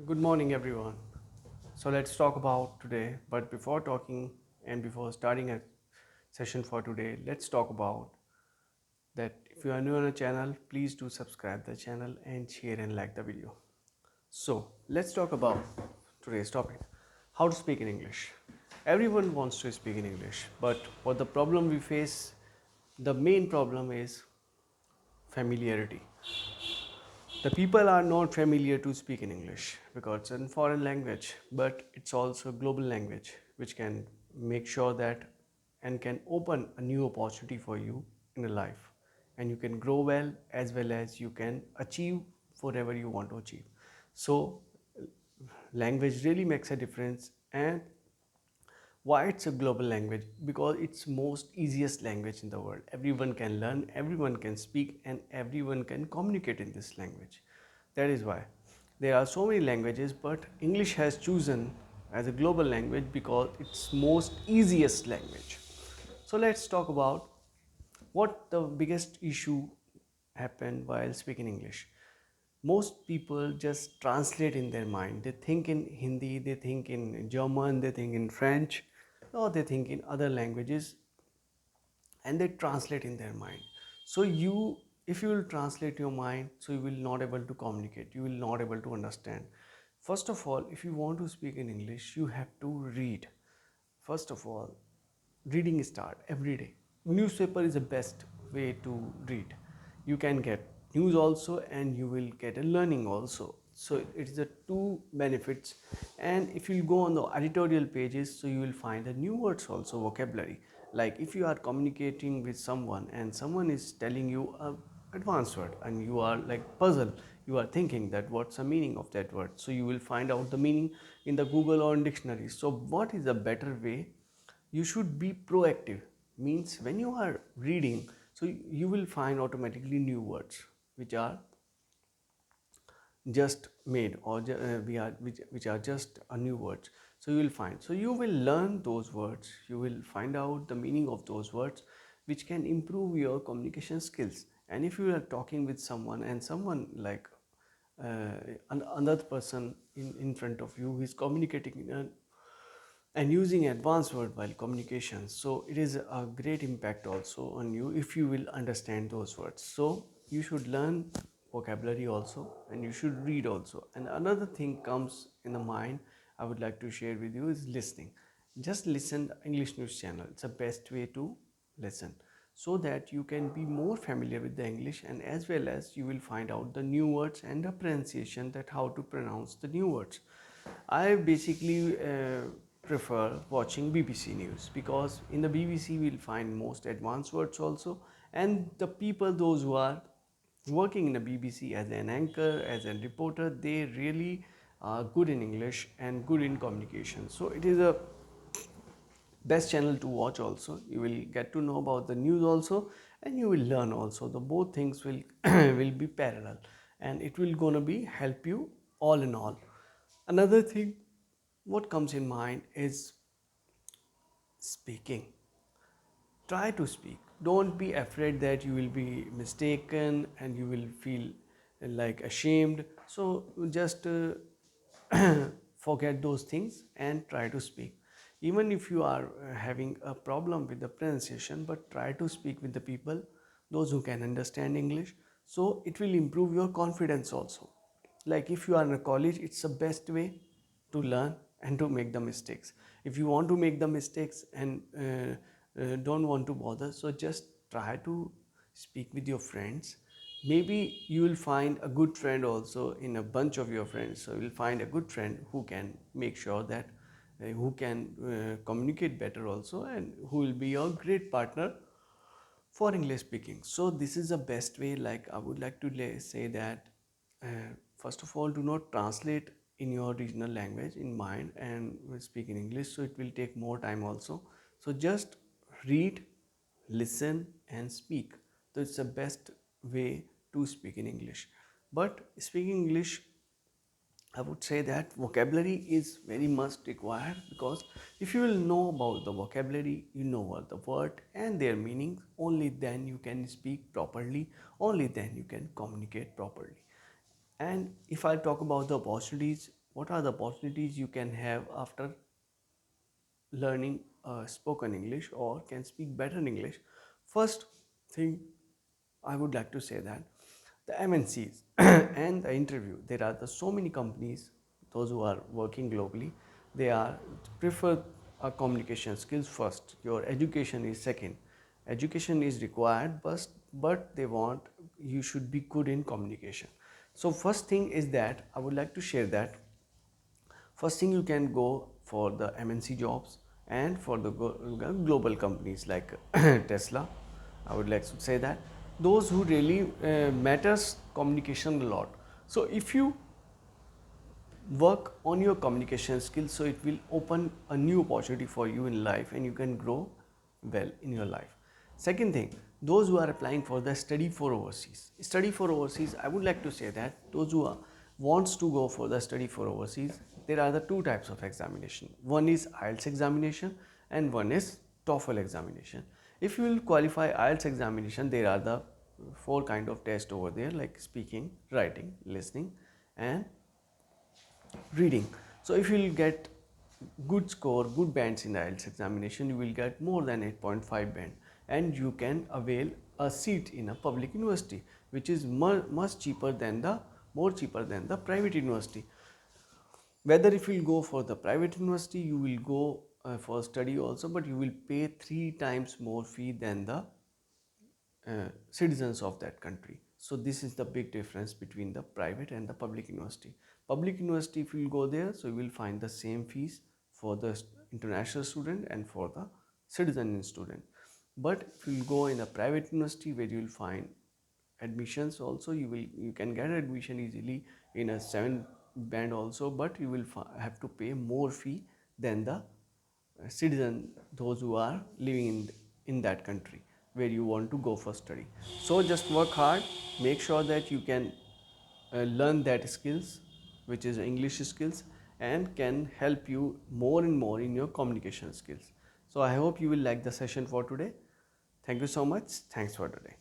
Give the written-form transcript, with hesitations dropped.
Good morning, everyone. So let's talk about today. But before talking and before starting a session for today, let's talk about that if you are new on a channel, please do subscribe the channel and share and like the video. So let's talk about today's topic: how to speak in English. Everyone wants to speak in English, but what the problem we face, the main problem is familiarity. The people are not familiar to speak in English because it's a foreign language, but it's also a global language which can make sure that and can open a new opportunity for you in a life, and you can grow well as you can achieve whatever you want to achieve. So language really makes a difference. And why it's a global language? Because it's most easiest language in the world. Everyone can learn, everyone can speak, and everyone can communicate in this language. That is why there are so many languages, but English has chosen as a global language because it's most easiest language. So let's talk about what the biggest issue happened while speaking English. Most people just translate in their mind. They think in Hindi, they think in German, they think in French, or they think in other languages, and they translate in their mind. So you, if you will translate your mind, so you will not able to communicate, you will not able to understand. First of all, if you want to speak in English, you have to read. First of all, reading start every day. Newspaper is the best way to read. You can get news also, and you will get a learning also. So it's the two benefits. And if you go on the editorial pages, so you will find the new words also, vocabulary. Like if you are communicating with someone and someone is telling you a advanced word and you are like puzzled, you are thinking that what's the meaning of that word, so you will find out the meaning in the Google or in dictionary. So what is a better way? You should be proactive. Means when you are reading, so you will find automatically new words which are just made, or which are just a new words. So you will find, so you will learn those words, you will find out the meaning of those words, which can improve your communication skills. And if you are talking with someone and someone like another person in front of you who is communicating in a and using advanced word while communication, so it is a great impact also on you if you will understand those words. So you should learn vocabulary also, and you should read also. And another thing comes in the mind, I would like to share with you, is listening. Just listen the English news channel. It's the best way to listen, so that you can be more familiar with the English, and as well as you will find out the new words and the pronunciation, that how to pronounce the new words. I basically prefer watching BBC News, because in the BBC we'll find most advanced words also, and the people, those who are working in the BBC as an anchor, as a reporter, they really are good in English and good in communication. So it is a best channel to watch also. You will get to know about the news also, and you will learn also. The both things will will be parallel, and it will gonna be help you all in all. Another thing what comes in mind is speaking. Try to speak. Don't be afraid that you will be mistaken and you will feel like ashamed. So just forget those things and try to speak. Even if you are having a problem with the pronunciation, but try to speak with the people, those who can understand English. So it will improve your confidence also. Like if you are in a college, it's the best way to learn and to make the mistakes. If you want to make the mistakes and don't want to bother, so just try to speak with your friends. Maybe you will find a good friend also in a bunch of your friends. So you will find a good friend who can make sure that who can communicate better also, and who will be your great partner for English speaking. So this is the best way. Like I would like to say that first of all, do not translate in your regional language in mind and speak in English, so it will take more time also. So just read, listen and speak. So it's the best way to speak in English. But speaking English, I would say that vocabulary is very much required, because if you will know about the vocabulary, you know what the word and their meaning, only then you can speak properly, only then you can communicate properly. And if I talk about the opportunities, what are the opportunities you can have after learning spoken English or can speak better English. First thing I would like to say that the MNCs and the interview, there are so many companies, those who are working globally, they are prefer communication skills first. Your education is second. Education is required, but they want you should be good in communication. So first thing is that I would like to share that first thing you can go for the MNC jobs and for the global companies like Tesla. I would like to say that those who really matters communication a lot. So if you work on your communication skills, so it will open a new opportunity for you in life and you can grow well in your life. Second thing, those who are applying for the study for overseas, I would like to say that those who are wants to go for the study for overseas, there are the two types of examination. One is IELTS examination and one is TOEFL examination. If you will qualify IELTS examination, there are the four kind of tests over there, like speaking, writing, listening and reading. So if you will get good score, good bands in the IELTS examination, you will get more than 8.5 band and you can avail a seat in a public university, which is much cheaper than the more cheaper than the private university. Whether if you will go for the private university, you will go for study also, but you will pay 3 times more fee than the citizens of that country. So this is the big difference between the private and the public university. Public university, if you go there, so you will find the same fees for the international student and for the citizen student. But if you go in a private university where you will find admissions also, you can get admission easily in a 7 band also, but you will have to pay more fee than the citizen, those who are living in that country where you want to go for study. So just work hard, make sure that you can learn that skills, which is English skills, and can help you more and more in your communication skills. So I hope you will like the session for today. Thank you so much. Thanks for today.